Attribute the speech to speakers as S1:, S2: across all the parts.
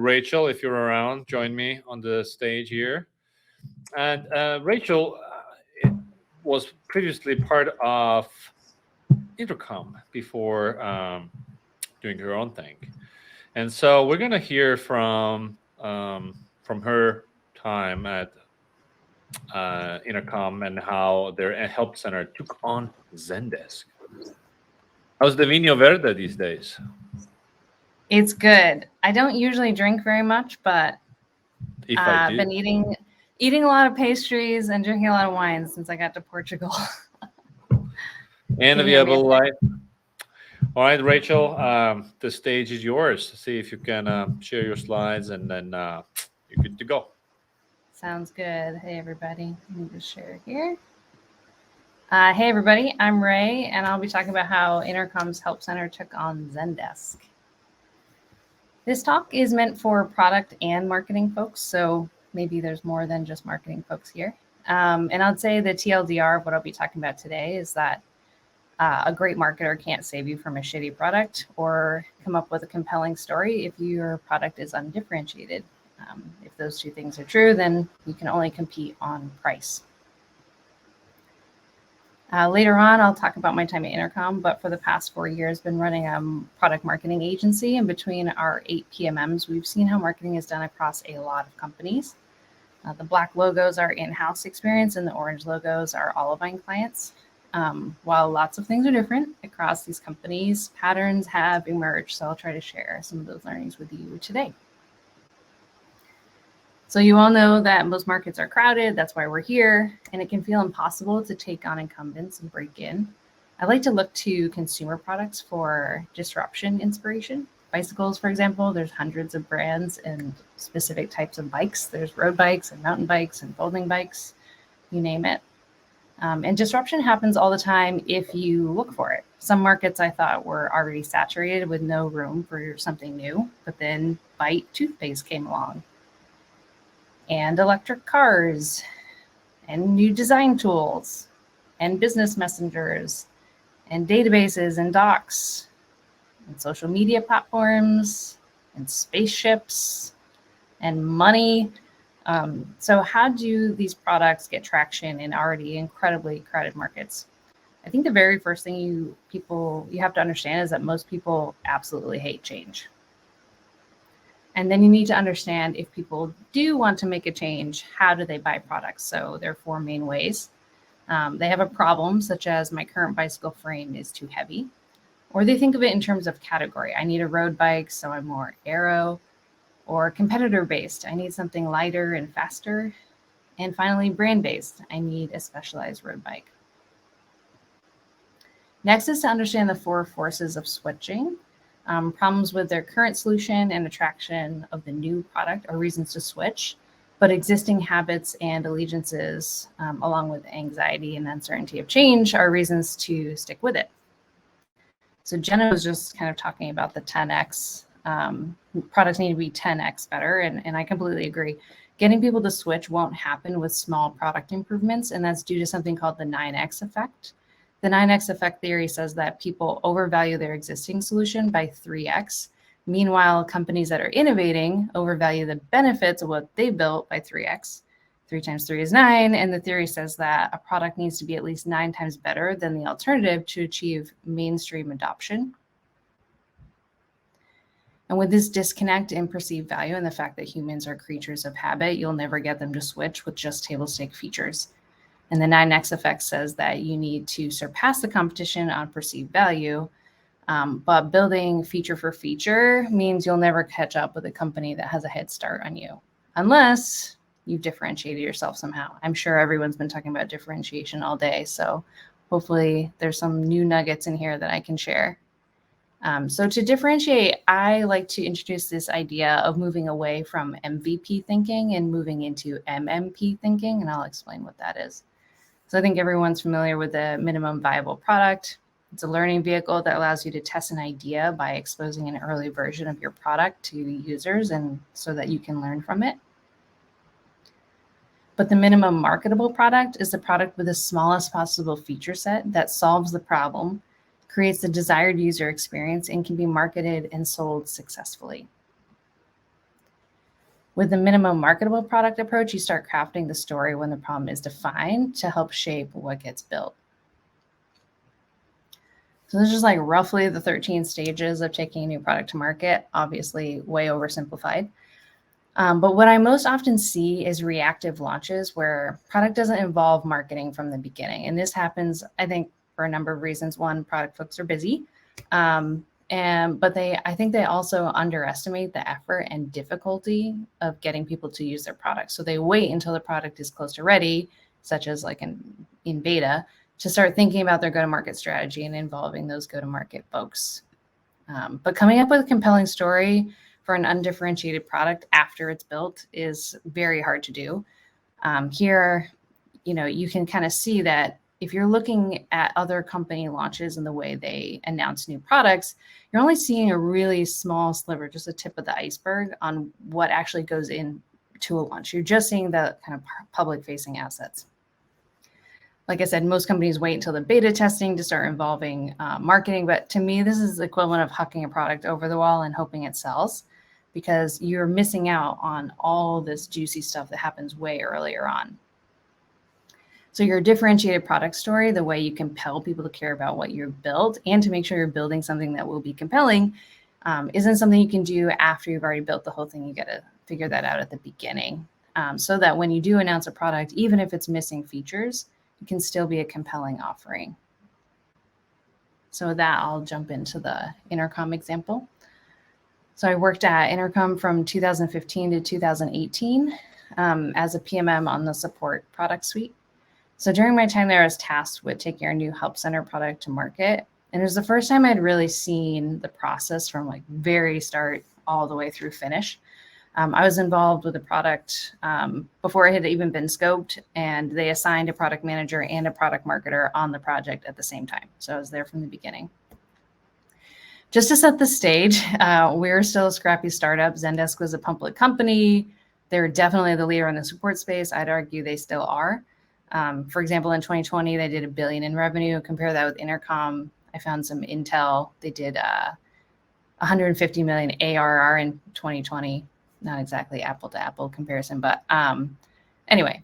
S1: Raechel, if you're around, join me on the stage here. And Raechel was previously part of Intercom before doing her own thing. And so we're going to hear from her time at Intercom and how their help center took on Zendesk. How's the Vino Verde these days?
S2: It's good. I don't usually drink very much, but
S1: I've
S2: been eating a lot of pastries and drinking a lot of wine since I got to Portugal.
S1: And if you have a life. All right, Raechel, the stage is yours. See if you can share your slides, and then you're good to go.
S2: Sounds good. Hey, everybody. Let me just share here. Hey, everybody. I'm Ray, and I'll be talking about how Intercom's Help Center took on Zendesk. This talk is meant for product and marketing folks, so maybe there's more than just marketing folks here. And I'd say the TLDR of what I'll be talking about today is that a great marketer can't save you from a shitty product or come up with a compelling story if your product is undifferentiated. If those two things are true, then you can only compete on price. Later on, I'll talk about my time at Intercom, but for the past 4 years, been running a product marketing agency. And between our 8 PMMs, we've seen how marketing is done across a lot of companies. The black logos are in-house experience, and the orange logos are OLIVINE clients. While lots of things are different across these companies, patterns have emerged. So I'll try to share some of those learnings with you today. So you all know that most markets are crowded. That's why we're here. And it can feel impossible to take on incumbents and break in. I like to look to consumer products for disruption inspiration. Bicycles, for example, there's hundreds of brands and specific types of bikes. There's road bikes and mountain bikes and folding bikes, you name it. And disruption happens all the time if you look for it. Some markets I thought were already saturated with no room for something new, but then Bite toothpaste came along. And electric cars, and new design tools, and business messengers, and databases and docs, and social media platforms, and spaceships, and money. So how do these products get traction in already incredibly crowded markets? I think the very first thing you have to understand is that most people absolutely hate change. And then you need to understand if people do want to make a change, how do they buy products? So there are 4 main ways. They have a problem, such as my current bicycle frame is too heavy. Or they think of it in terms of category. I need a road bike, so I'm more aero. Or competitor-based, I need something lighter and faster. And finally, brand-based, I need a specialized road bike. Next is to understand the 4 forces of switching. Problems with their current solution and attraction of the new product are reasons to switch, but existing habits and allegiances, along with anxiety and uncertainty of change, are reasons to stick with it. So Jenna was just kind of talking about the 10x. Products need to be 10x better, and I completely agree. Getting people to switch won't happen with small product improvements, and that's due to something called the 9x effect. The 9x effect theory says that people overvalue their existing solution by 3x. Meanwhile, companies that are innovating overvalue the benefits of what they built by 3x. 3 times 3 is 9, and the theory says that a product needs to be at least 9 times better than the alternative to achieve mainstream adoption. And with this disconnect in perceived value and the fact that humans are creatures of habit, you'll never get them to switch with just table stake features. And the 9x effect says that you need to surpass the competition on perceived value, but building feature for feature means you'll never catch up with a company that has a head start on you, unless you've differentiated yourself somehow. I'm sure everyone's been talking about differentiation all day, so hopefully there's some new nuggets in here that I can share. So to differentiate, I like to introduce this idea of moving away from MVP thinking and moving into MMP thinking, and I'll explain what that is. So I think everyone's familiar with the minimum viable product. It's a learning vehicle that allows you to test an idea by exposing an early version of your product to users, and so that you can learn from it. But the minimum marketable product is the product with the smallest possible feature set that solves the problem, creates the desired user experience, and can be marketed and sold successfully. With the minimum marketable product approach, you start crafting the story when the problem is defined to help shape what gets built. So this is just like roughly the 13 stages of taking a new product to market, obviously way oversimplified. But what I most often see is reactive launches where product doesn't involve marketing from the beginning. And this happens, I think, for a number of reasons. One, product folks are busy. But I think they also underestimate the effort and difficulty of getting people to use their product. So they wait until the product is close to ready, such as like in beta, to start thinking about their go-to-market strategy and involving those go-to-market folks. But coming up with a compelling story for an undifferentiated product after it's built is very hard to do. Here, you can kind of see that if you're looking at other company launches and the way they announce new products, you're only seeing a really small sliver, just a tip of the iceberg on what actually goes into a launch. You're just seeing the kind of public-facing assets. Like I said, most companies wait until the beta testing to start involving marketing. But to me, this is the equivalent of hucking a product over the wall and hoping it sells, because you're missing out on all this juicy stuff that happens way earlier on. So your differentiated product story, the way you compel people to care about what you've built and to make sure you're building something that will be compelling, isn't something you can do after you've already built the whole thing. You got to figure that out at the beginning, so that when you do announce a product, even if it's missing features, it can still be a compelling offering. So with that, I'll jump into the Intercom example. So I worked at Intercom from 2015 to 2018 as a PMM on the support product suite. So during my time there, I was tasked with taking our new help center product to market. And it was the first time I'd really seen the process from like very start all the way through finish. I was involved with the product before it had even been scoped, and they assigned a product manager and a product marketer on the project at the same time. So I was there from the beginning. Just to set the stage, we were still a scrappy startup. Zendesk was a public company. They were definitely the leader in the support space. I'd argue they still are. For example, in 2020, they did $1 billion in revenue. Compare that with Intercom. I found some intel. They did 150 million ARR in 2020. Not exactly apple to apple comparison, but anyway,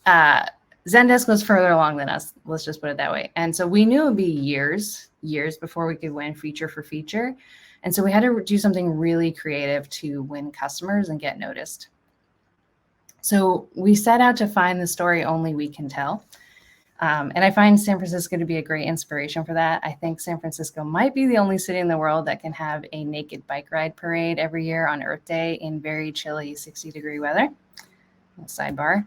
S2: Zendesk was further along than us. Let's just put it that way. And so we knew it would be years before we could win feature for feature. And so we had to do something really creative to win customers and get noticed. So we set out to find the story only we can tell. And I find San Francisco to be a great inspiration for that. I think San Francisco might be the only city in the world that can have a naked bike ride parade every year on Earth Day in very chilly 60-degree weather. Sidebar.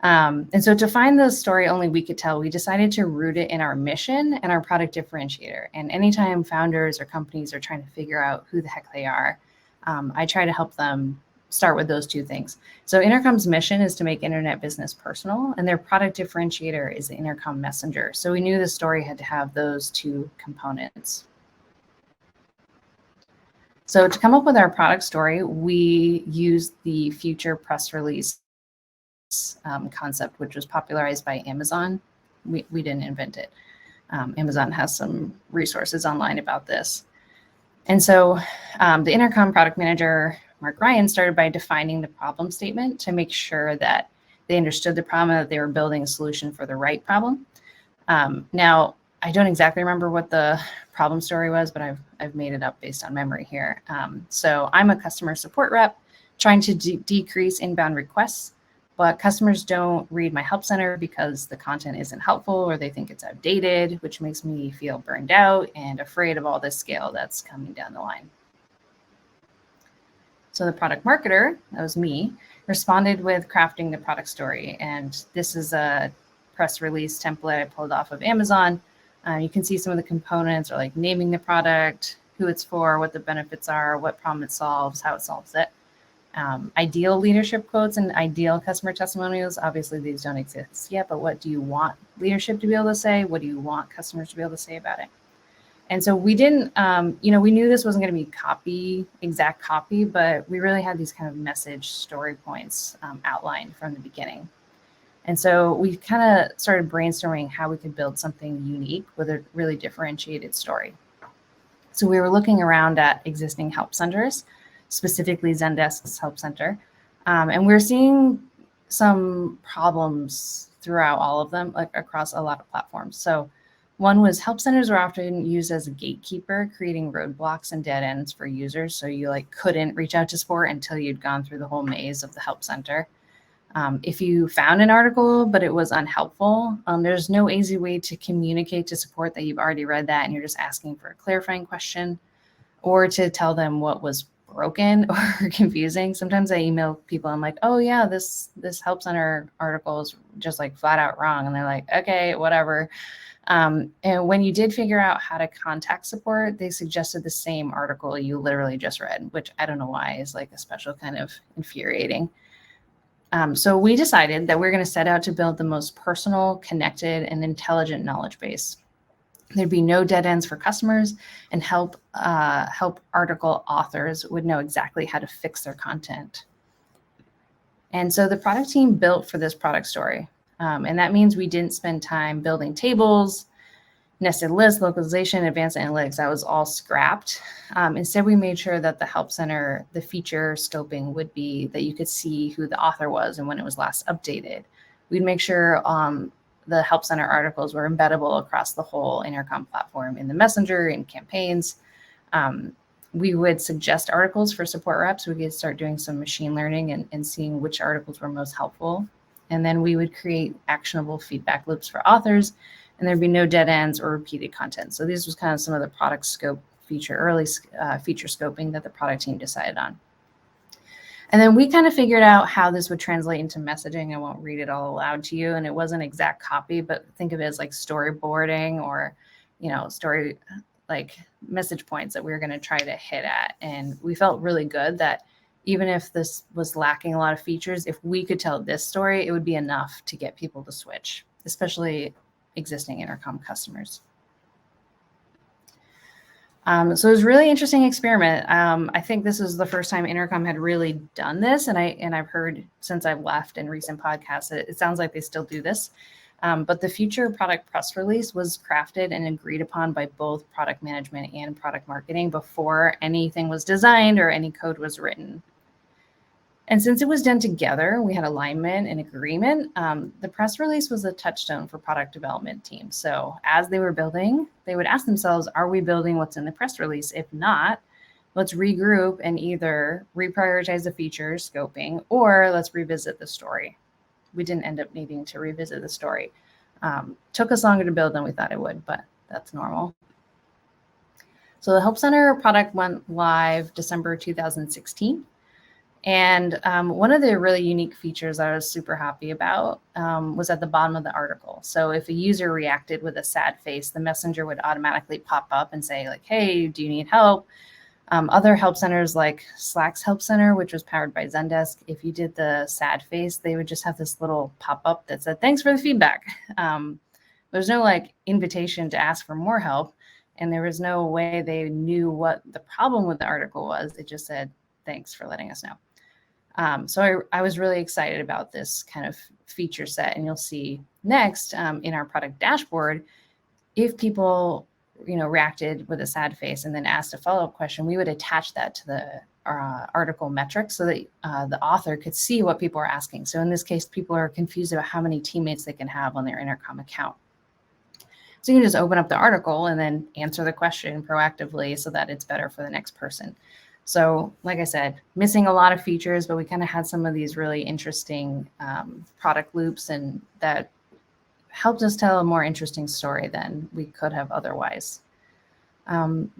S2: And so to find the story only we could tell, we decided to root it in our mission and our product differentiator. And anytime founders or companies are trying to figure out who the heck they are, I try to help them start with those two things. So Intercom's mission is to make internet business personal, and their product differentiator is the Intercom Messenger. So we knew the story had to have those two components. So to come up with our product story, we used the future press release concept, which was popularized by Amazon. We didn't invent it. Amazon has some resources online about this. And so the Intercom product manager, Mark Ryan, started by defining the problem statement to make sure that they understood the problem and that they were building a solution for the right problem. Now, I don't exactly remember what the problem story was, but I've made it up based on memory here. So I'm a customer support rep trying to decrease inbound requests, but customers don't read my help center because the content isn't helpful or they think it's outdated, which makes me feel burned out and afraid of all this scale that's coming down the line. So the product marketer, that was me, responded with crafting the product story. And this is a press release template I pulled off of Amazon. You can see some of the components are like naming the product, who it's for, what the benefits are, what problem it solves, how it solves it. Ideal leadership quotes and ideal customer testimonials. Obviously, these don't exist yet, but what do you want leadership to be able to say? What do you want customers to be able to say about it? And so we didn't, we knew this wasn't going to be exact copy, but we really had these kind of message story points outlined from the beginning. And so we kind of started brainstorming how we could build something unique with a really differentiated story. So we were looking around at existing help centers specifically Zendesk's Help Center. And we're seeing some problems throughout all of them, like across a lot of platforms. So one was help centers are often used as a gatekeeper, creating roadblocks and dead ends for users. So you like couldn't reach out to support until you'd gone through the whole maze of the help center. If you found an article, but it was unhelpful, there's no easy way to communicate to support that you've already read that and you're just asking for a clarifying question, or to tell them what was broken or confusing. Sometimes I email people, I'm like, oh yeah, this help center article is just like flat out wrong. And they're like, okay, whatever. And when you did figure out how to contact support, they suggested the same article you literally just read, which I don't know why is like a special kind of infuriating. So we decided that we're going to set out to build the most personal, connected, and intelligent knowledge base. There'd be no dead ends for customers, and help article authors would know exactly how to fix their content. And so the product team built for this product story. And that means we didn't spend time building tables, nested lists, localization, advanced analytics. That was all scrapped. Instead, we made sure that the Help Center, the feature scoping would be that you could see who the author was and when it was last updated. We'd make sure the Help Center articles were embeddable across the whole Intercom platform in the Messenger, in campaigns. We would suggest articles for support reps. We could start doing some machine learning and seeing which articles were most helpful. And then we would create actionable feedback loops for authors, and there'd be no dead ends or repeated content. So this was kind of some of the product scope early feature scoping that the product team decided on. And then we kind of figured out how this would translate into messaging. I won't read it all aloud to you, and it wasn't exact copy, but think of it as like storyboarding or, story like message points that we were going to try to hit at. And we felt really good that even if this was lacking a lot of features, if we could tell this story, it would be enough to get people to switch, especially existing Intercom customers. So it was a really interesting experiment. I think this is the first time Intercom had really done this, and I've heard since I've left in recent podcasts, it sounds like they still do this. But the future product press release was crafted and agreed upon by both product management and product marketing before anything was designed or any code was written. And since it was done together, we had alignment and agreement. The press release was a touchstone for product development teams. So as they were building, they would ask themselves, are we building what's in the press release? If not, let's regroup and either reprioritize the feature scoping, or let's revisit the story. We didn't end up needing to revisit the story. Took us longer to build than we thought it would, but that's normal. So the Help Center product went live December 2016. And one of the really unique features I was super happy about was at the bottom of the article. So if a user reacted with a sad face, the messenger would automatically pop up and say like, hey, do you need help? Other help centers like Slack's Help Center, which was powered by Zendesk, if you did the sad face, they would just have this little pop-up that said, thanks for the feedback. There's no like invitation to ask for more help. And there was no way they knew what the problem with the article was. It just said, thanks for letting us know. So I was really excited about this kind of feature set, and you'll see next in our product dashboard, if people reacted with a sad face and then asked a follow-up question, we would attach that to the article metrics so that the author could see what people are asking. So in this case, people are confused about how many teammates they can have on their Intercom account. So you can just open up the article and then answer the question proactively so that it's better for the next person. So like I said, missing a lot of features, but we kind of had some of these really interesting product loops, and that helped us tell a more interesting story than we could have otherwise.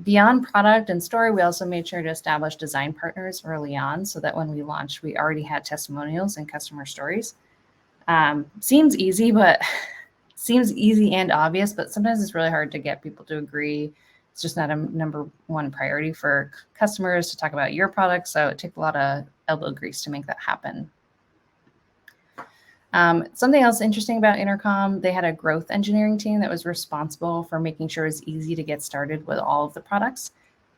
S2: Beyond product and story, we also made sure to establish design partners early on so that when we launched, we already had testimonials and customer stories. Seems easy and obvious, but sometimes it's really hard to get people to agree. It's just not a number one priority for customers to talk about your product. So it took a lot of elbow grease to make that happen. Something else interesting about Intercom, they had a growth engineering team that was responsible for making sure it was easy to get started with all of the products.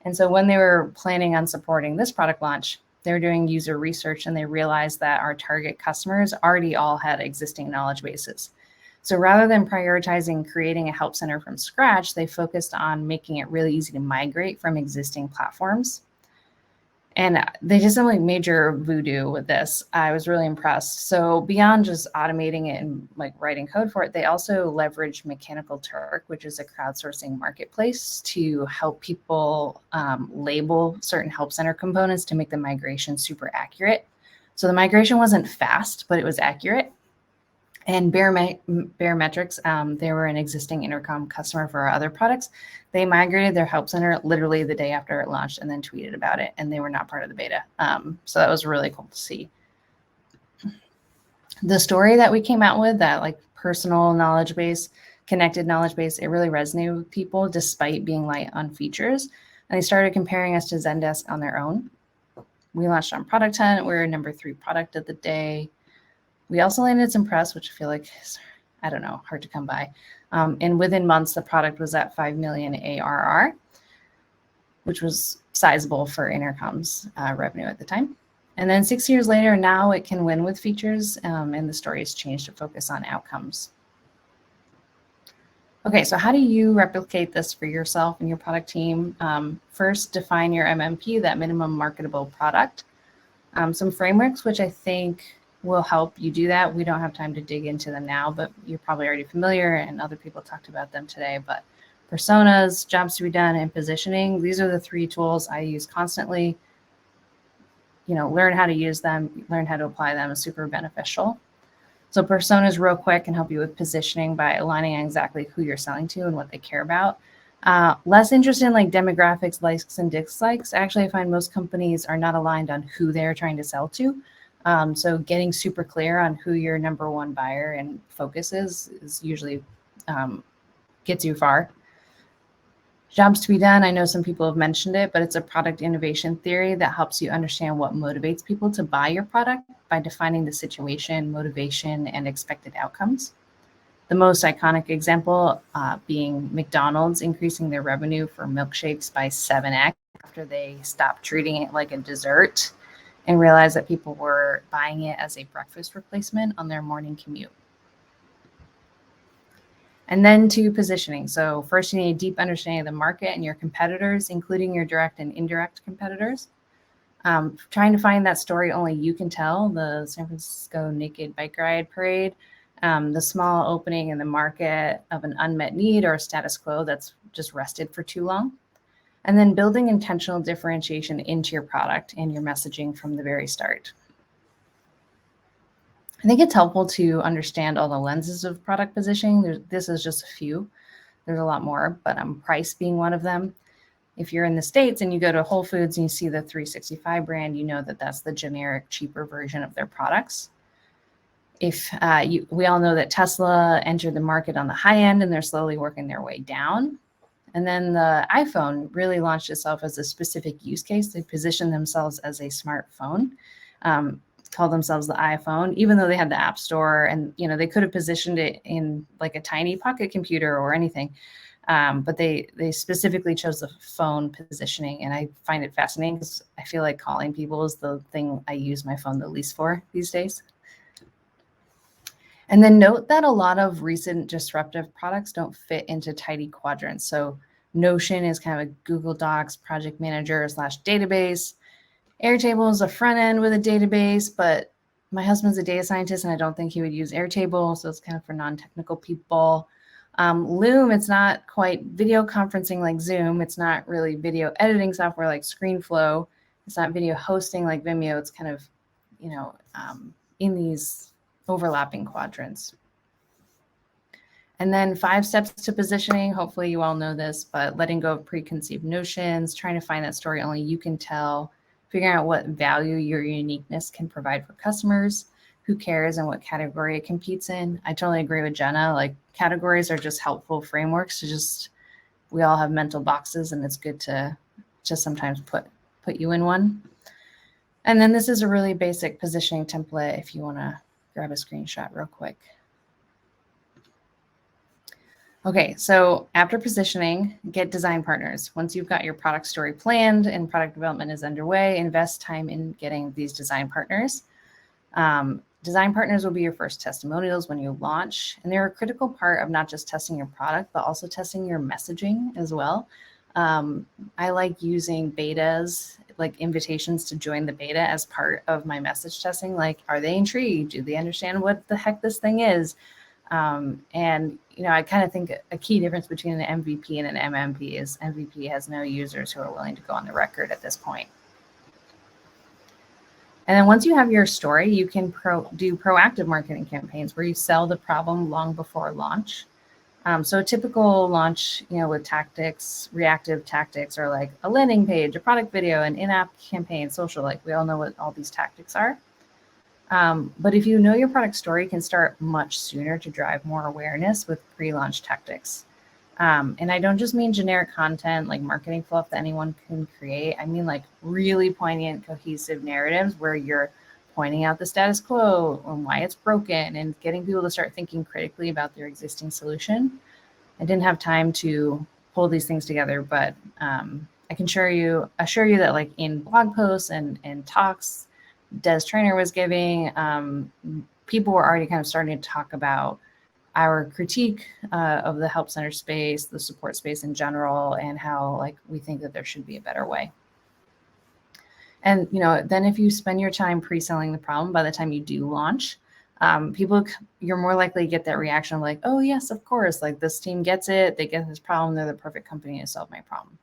S2: And so when they were planning on supporting this product launch, they were doing user research, and they realized that our target customers already all had existing knowledge bases. So rather than prioritizing creating a help center from scratch, they focused on making it really easy to migrate from existing platforms. And they did some like major voodoo with this. I was really impressed. So beyond just automating it and like writing code for it, they also leveraged Mechanical Turk, which is a crowdsourcing marketplace, to help people label certain help center components to make the migration super accurate. So the migration wasn't fast, but it was accurate. And Barometrics, they were an existing Intercom customer for our other products. They migrated their help center literally the day after it launched and then tweeted about it, and they were not part of the beta. So that was really cool to see. The story that we came out with, that like personal knowledge base, connected knowledge base, it really resonated with people despite being light on features. And they started comparing us to Zendesk on their own. We launched on Product Hunt. We were number 3 product of the day. We also landed some press, which I feel like is, I don't know, hard to come by. And within months, the product was at 5 million ARR, which was sizable for Intercom's revenue at the time. And then 6 years later, now it can win with features, and the story has changed to focus on outcomes. Okay, so how do you replicate this for yourself and your product team? First, define your MMP, that minimum marketable product. Some frameworks, which I think will help you do that. We don't have time to dig into them now, but you're probably already familiar, and other people talked about them today. But personas, jobs to be done, and positioning, these are the 3 tools I use constantly. Learn how to use them, learn how to apply them is super beneficial. So personas, real quick, can help you with positioning by aligning on exactly who you're selling to and what they care about. Less interested in like demographics, likes and dislikes. Actually, I find most companies are not aligned on who they're trying to sell to. So getting super clear on who your number 1 buyer and focus is usually gets you far. Jobs to be done. I know some people have mentioned it, but it's a product innovation theory that helps you understand what motivates people to buy your product by defining the situation, motivation, and expected outcomes. The most iconic example being McDonald's increasing their revenue for milkshakes by 7x after they stopped treating it like a dessert and realized that people were buying it as a breakfast replacement on their morning commute. And then to positioning. So first, you need a deep understanding of the market and your competitors, including your direct and indirect competitors. Trying to find that story only you can tell, the San Francisco Naked Bike Ride Parade, the small opening in the market of an unmet need or a status quo that's just rested for too long. And then building intentional differentiation into your product and your messaging from the very start. I think it's helpful to understand all the lenses of product positioning. This is just a few. There's a lot more, but price being one of them. If you're in the States and you go to Whole Foods and you see the 365 brand, you know that that's the generic, cheaper version of their products. We all know that Tesla entered the market on the high end and they're slowly working their way down. And then the iPhone really launched itself as a specific use case. They positioned themselves as a smartphone, called themselves the iPhone, even though they had the App Store, and they could have positioned it in like a tiny pocket computer or anything. But they specifically chose the phone positioning, and I find it fascinating because I feel like calling people is the thing I use my phone the least for these days. And then note that a lot of recent disruptive products don't fit into tidy quadrants. So Notion is kind of a Google Docs project manager / database. Airtable is a front end with a database, but my husband's a data scientist and I don't think he would use Airtable. So it's kind of for non-technical people. Loom, it's not quite video conferencing like Zoom. It's not really video editing software like ScreenFlow. It's not video hosting like Vimeo. It's kind of, in these overlapping quadrants. And then 5 steps to positioning. Hopefully you all know this, but letting go of preconceived notions, trying to find that story only you can tell, figuring out what value your uniqueness can provide for customers, who cares and what category it competes in. I totally agree with Jenna. Like, categories are just helpful frameworks to we all have mental boxes, and it's good to just sometimes put you in one. And then this is a really basic positioning template if you want to grab a screenshot real quick. Okay, so after positioning, get design partners. Once you've got your product story planned and product development is underway, invest time in getting these design partners. Design partners will be your first testimonials when you launch, and they're a critical part of not just testing your product, but also testing your messaging as well. I like using betas, like invitations to join the beta as part of my message testing. Like, are they intrigued? Do they understand what the heck this thing is? And, you know, I kind of think a key difference between an MVP and an MMP is MVP has no users who are willing to go on the record at this point. And then once you have your story, you can do proactive marketing campaigns where you sell the problem long before launch. So a typical launch, you know, with tactics, reactive tactics are like a landing page, a product video, an in-app campaign, social, like we all know what all these tactics are. But if you know your product story, you can start much sooner to drive more awareness with pre-launch tactics. And I don't just mean generic content like marketing fluff that anyone can create. I mean like really poignant, cohesive narratives where you're pointing out the status quo and why it's broken and getting people to start thinking critically about their existing solution. I didn't have time to pull these things together, but I can assure you that like in blog posts and talks Des Trainer was giving, people were already kind of starting to talk about our critique of the help center space, the support space in general, and how like we think that there should be a better way. And, you know, then if you spend your time pre-selling the problem, by the time you do launch, you're more likely to get that reaction of like, oh yes, of course, like this team gets it. They get this problem. They're the perfect company to solve my problem.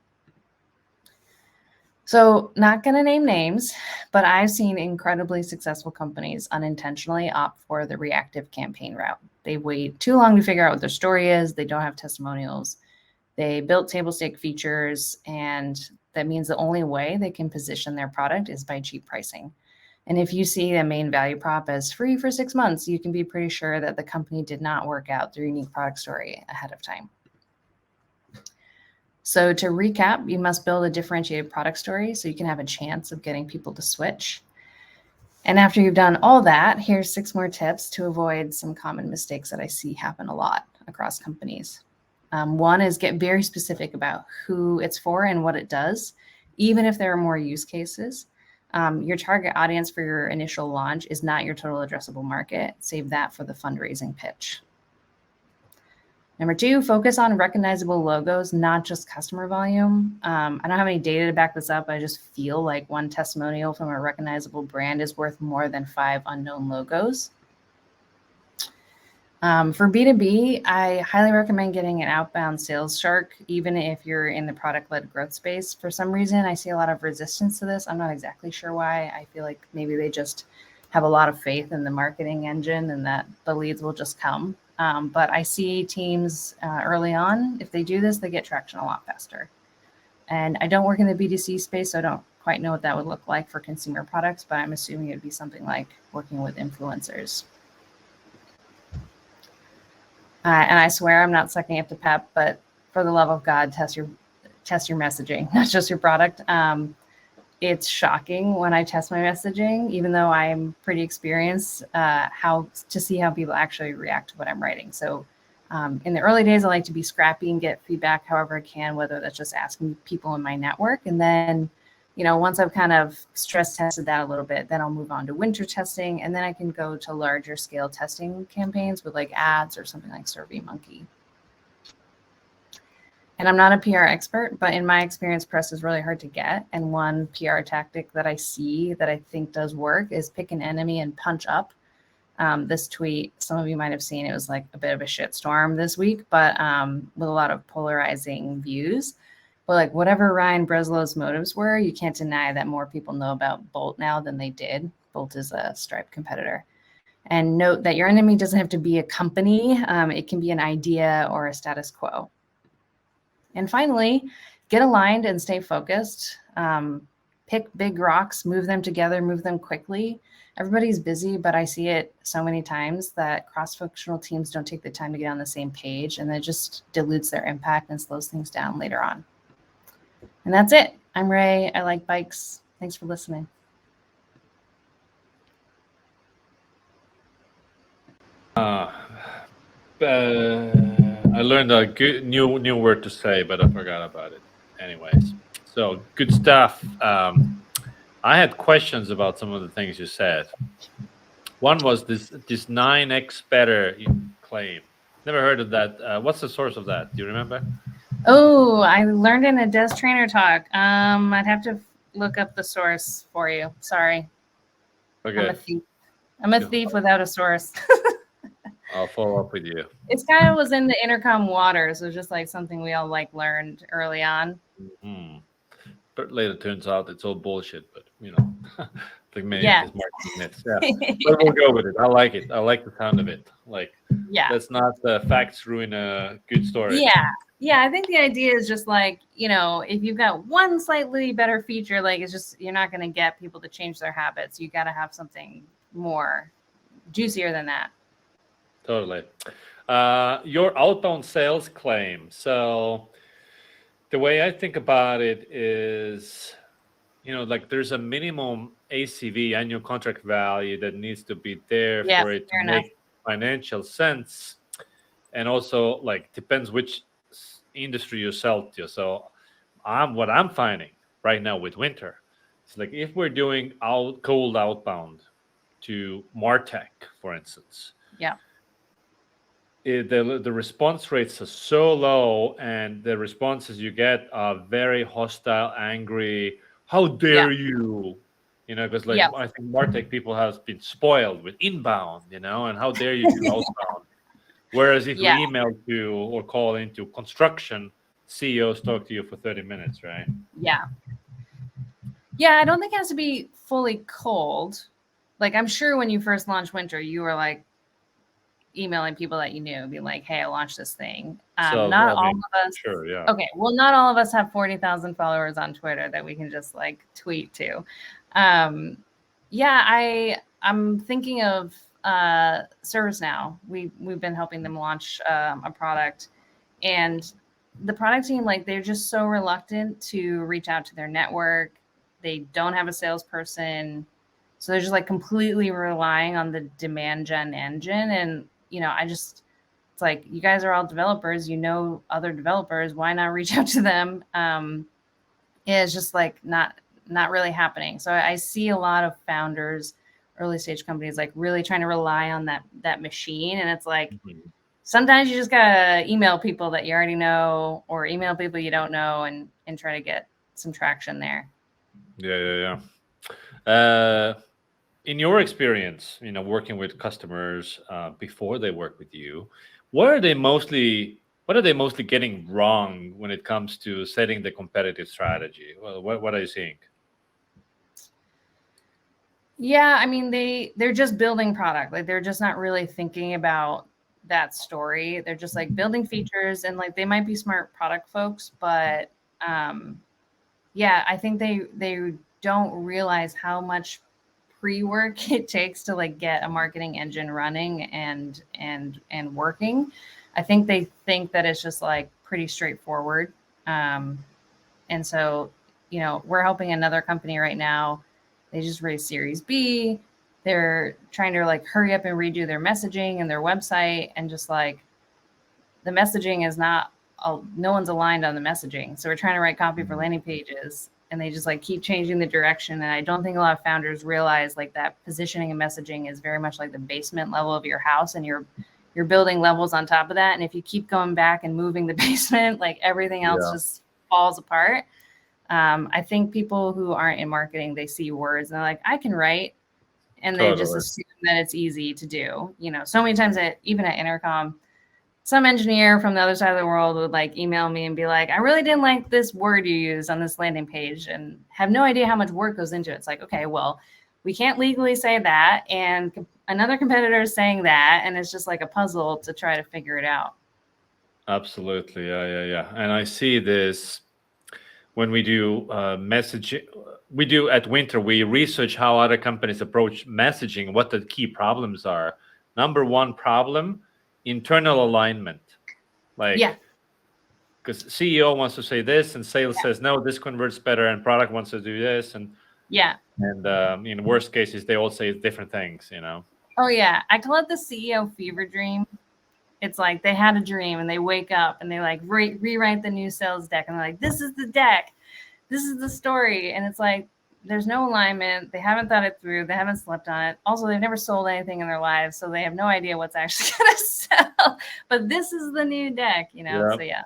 S2: So not going to name names, but I've seen incredibly successful companies unintentionally opt for the reactive campaign route. They wait too long to figure out what their story is. They don't have testimonials. They built table stake features, and that means the only way they can position their product is by cheap pricing. And if you see the main value prop as free for 6 months, you can be pretty sure that the company did not work out their unique product story ahead of time. So to recap, you must build a differentiated product story so you can have a chance of getting people to switch. And after you've done all that, here's 6 more tips to avoid some common mistakes that I see happen a lot across companies. One is get very specific about who it's for and what it does, even if there are more use cases. Your target audience for your initial launch is not your total addressable market. Save that for the fundraising pitch. Number 2, focus on recognizable logos, not just customer volume. I don't have any data to back this up. I just feel like one testimonial from a recognizable brand is worth more than 5 unknown logos. For B2B, I highly recommend getting an outbound sales shark, even if you're in the product-led growth space. For some reason, I see a lot of resistance to this. I'm not exactly sure why. I feel like maybe they just have a lot of faith in the marketing engine and that the leads will just come. But I see teams early on, if they do this, they get traction a lot faster. And I don't work in the B2C space, so I don't quite know what that would look like for consumer products, but I'm assuming it would be something like working with influencers. And I swear I'm not sucking up to Pep, but for the love of God, test your messaging, not just your product. It's shocking when I test my messaging, even though I'm pretty experienced, to see how people actually react to what I'm writing. So in the early days, I like to be scrappy and get feedback however I can, whether that's just asking people in my network. And then, you know, once I've kind of stress tested that a little bit, then I'll move on to winter testing. And then I can go to larger scale testing campaigns with like ads or something like SurveyMonkey. And I'm not a PR expert, but in my experience, press is really hard to get. And one PR tactic that I see that I think does work is pick an enemy and punch up. This tweet, some of you might have seen, it was like a bit of a shitstorm this week, but with a lot of polarizing views. But like whatever Ryan Breslow's motives were, you can't deny that more people know about Bolt now than they did. Bolt is a Stripe competitor. And note that your enemy doesn't have to be a company. It can be an idea or a status quo. And finally, get aligned and stay focused. Pick big rocks, move them together, move them quickly. Everybody's busy, but I see it so many times that cross-functional teams don't take the time to get on the same page, and that just dilutes their impact and slows things down later on. And that's it. I'm Ray. I like bikes. Thanks for listening.
S1: I learned a good new word to say, but I forgot about it. Anyways, so good stuff. I had questions about some of the things you said. One was this 9x better claim. Never heard of that. What's the source of that? Do you remember?
S2: Oh, I learned in a desk trainer talk. I'd have to look up the source for you. Sorry.
S1: Okay.
S2: I'm a thief. I'm a thief without a source.
S1: I'll follow up with you.
S2: It's kind of was in the Intercom waters. It was just like something we all like learned early on.
S1: Mm-hmm. But later turns out it's all bullshit. But like many of
S2: Yeah.
S1: these marketing myths. Yeah, but we'll go with it. I like it. I like the sound of it. Like,
S2: Yeah.
S1: let's not facts ruin a good story.
S2: Yeah. Yeah. I think the idea is just like, if you've got one slightly better feature, like it's just, you're not going to get people to change their habits. You got to have something more juicier than that.
S1: Totally. Your outbound sales claim. So the way I think about it is, like there's a minimum ACV, annual contract value, that needs to be there
S2: Yeah,
S1: for it to
S2: fair enough.
S1: make financial sense. And also, like, depends which industry you sell to. So what I'm finding right now with winter, it's like if we're doing cold outbound to Martech, for instance,
S2: Yeah.
S1: the response rates are so low, and the responses you get are very hostile, angry. How dare you? Because like
S2: Yeah.
S1: I think Martech people have been spoiled with inbound, and how dare you do outbound? Whereas if
S2: Yeah.
S1: we email to or call into construction, CEOs talk to you for 30 minutes, right?
S2: Yeah. Yeah, I don't think it has to be fully cold. Like, I'm sure when you first launched Winter, you were like emailing people that you knew, being like, hey, I launched this thing.
S1: So
S2: Not
S1: I
S2: all
S1: mean,
S2: of us.
S1: sure, yeah.
S2: Okay, well, not all of us have 40,000 followers on Twitter that we can just like tweet to. Yeah, I'm thinking of ServiceNow. We've been helping them launch a product, and the product team, like, they're just so reluctant to reach out to their network. They don't have a salesperson, so they're just like completely relying on the demand gen engine. And it's like, you guys are all developers, other developers, why not reach out to them? It's just like not really happening. So I see a lot of founders, early stage companies, like really trying to rely on that machine. And it's like, sometimes you just gotta email people that you already know, or email people you don't know, and try to get some traction there.
S1: Yeah. In your experience, working with customers before they work with you, what are they mostly getting wrong when it comes to setting the competitive strategy? Well, what are you seeing?
S2: Yeah, I mean, they're just building product. Like, they're just not really thinking about that story. They're just like building features, and like they might be smart product folks, but yeah, I think they don't realize how much pre-work it takes to like get a marketing engine running and working. I think they think that it's just like pretty straightforward. And so, we're helping another company right now. They just raised Series B. They're trying to like hurry up and redo their messaging and their website, and just like the messaging is no one's aligned on the messaging. So we're trying to write copy for landing pages, and they just like keep changing the direction. And I don't think a lot of founders realize like that positioning and messaging is very much like the basement level of your house, and you're building levels on top of that. And if you keep going back and moving the basement, like everything else just falls apart. I think people who aren't in marketing, they see words and they're like, I can write, and they just assume that it's easy to do. So many times even at Intercom, some engineer from the other side of the world would like email me and be like, I really didn't like this word you used on this landing page, and have no idea how much work goes into it. It's like, okay, well, we can't legally say that, and another competitor is saying that, and it's just like a puzzle to try to figure it out.
S1: Absolutely. Yeah. And I see this when we do messaging. We do at Winter, we research how other companies approach messaging, what the key problems are. Number one problem, internal alignment. Like, because CEO wants to say this, and sales says, no, this converts better, and product wants to do this. And in worst cases, they all say different things,
S2: Oh, yeah. I call it the CEO fever dream. It's like they had a dream, and they wake up and they like rewrite the new sales deck, and they're like, this is the deck. This is the story. And it's like, there's no alignment. They haven't thought it through. They haven't slept on it. Also, they've never sold anything in their lives, so they have no idea what's actually going to sell. But this is the new deck, So yeah.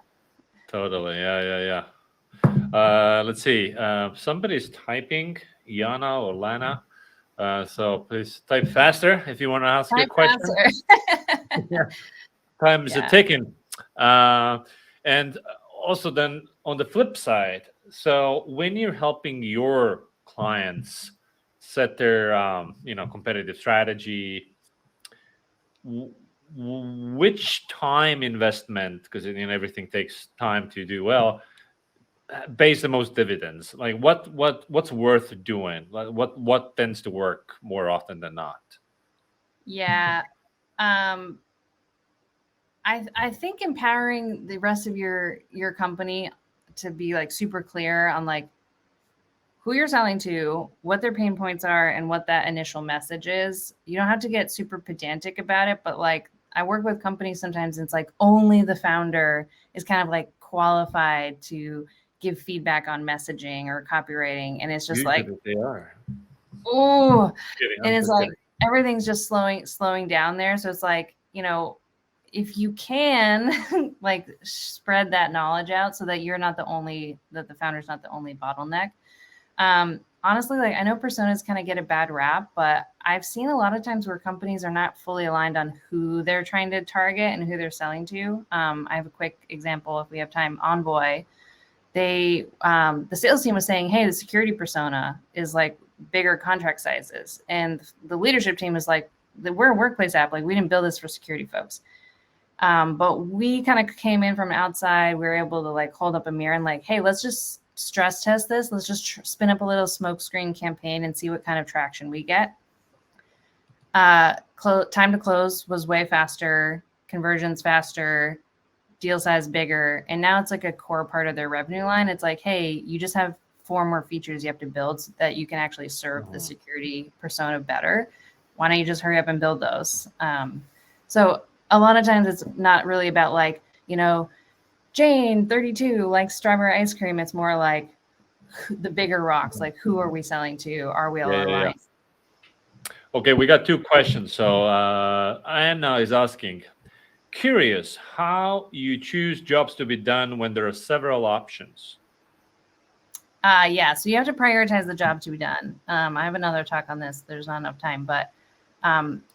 S1: Totally. Yeah. Let's see. Somebody's typing, Yana or Lana. So please type faster if you want to ask your
S2: Time
S1: question.
S2: faster.
S1: Yeah. Time is a
S2: Yeah.
S1: ticking. And also then on the flip side, so when you're helping your clients set their competitive strategy, which time investment, because everything takes time to do well, pays the most dividends? Like what's worth doing? Like what tends to work more often than not?
S2: Yeah. I think empowering the rest of your company to be like super clear on like who you're selling to, what their pain points are, and what that initial message is. You don't have to get super pedantic about it, but like I work with companies sometimes, and it's like only the founder is kind of like qualified to give feedback on messaging or copywriting, and it's just
S1: Usually
S2: like,
S1: they are.
S2: oh,
S1: Kidding,
S2: and
S1: I'm
S2: it's
S1: just
S2: like
S1: kidding.
S2: everything's just slowing down there. So it's like, if you can like spread that knowledge out so that that the founder's not the only bottleneck. Honestly, like I know personas kind of get a bad rap, but I've seen a lot of times where companies are not fully aligned on who they're trying to target and who they're selling to. I have a quick example if we have time. Envoy, the sales team was saying, hey, the security persona is like bigger contract sizes, and the leadership team is like, we're a workplace app, like we didn't build this for security folks. But we kind of came in from outside. We were able to like hold up a mirror and like, hey, let's just stress test this. Let's just spin up a little smoke screen campaign and see what kind of traction we get. Time to close was way faster, conversions faster, deal size bigger. And now it's like a core part of their revenue line. It's like, hey, you just have 4 more features you have to build so that you can actually serve the security persona better. Why don't you just hurry up and build those? So a lot of times it's not really about like, Jane, 32, likes strawberry ice cream. It's more like the bigger rocks, like who are we selling to? Are we all aligned?
S1: Okay, we got 2 questions. So Anna is asking, curious how you choose jobs to be done when there are several options.
S2: Yeah, so you have to prioritize the job to be done. I have another talk on this. There's not enough time, but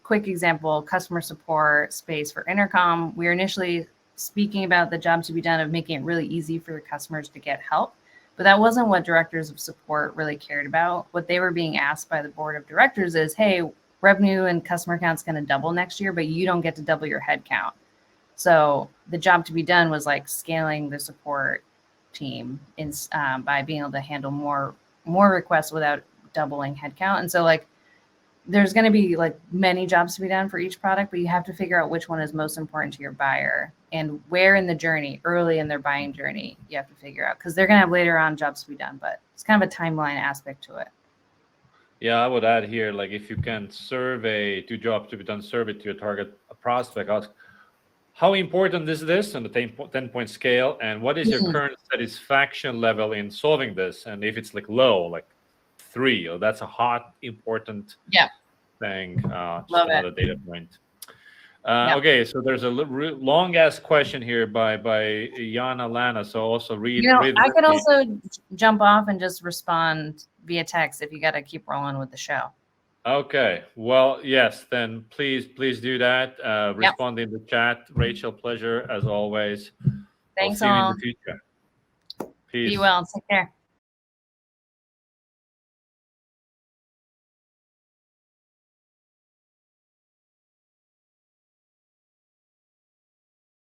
S2: quick example, customer support space for Intercom. We were initially speaking about the job to be done of making it really easy for your customers to get help, but that wasn't what directors of support really cared about. What they were being asked by the board of directors is, hey, revenue and customer count's going to double next year, but you don't get to double your head count. So the job to be done was like scaling the support team by being able to handle more requests without doubling headcount. And so like there's going to be like many jobs to be done for each product, but you have to figure out which one is most important to your buyer and where in the journey, early in their buying journey, you have to figure out, because they're going to have later on jobs to be done, but it's kind of a timeline aspect to it.
S1: Yeah, I would add here, like if you can survey 2 jobs to be done, survey to your target prospect, ask how important is this on the 10-point scale, and what is your current satisfaction level in solving this? And if it's like low, like 3, or that's a hot, important thing. Just
S2: Love
S1: another
S2: it.
S1: data point. Okay, so there's a long ass question here by Yana Lana. So also read.
S2: I could also jump off and just respond via text if you got to keep rolling with the show.
S1: Okay. Well, yes. Then please do that. Respond in the chat. Raechel, pleasure as always.
S2: Thanks
S1: I'll see you
S2: all.
S1: in the future. Peace.
S2: Be well. Take care.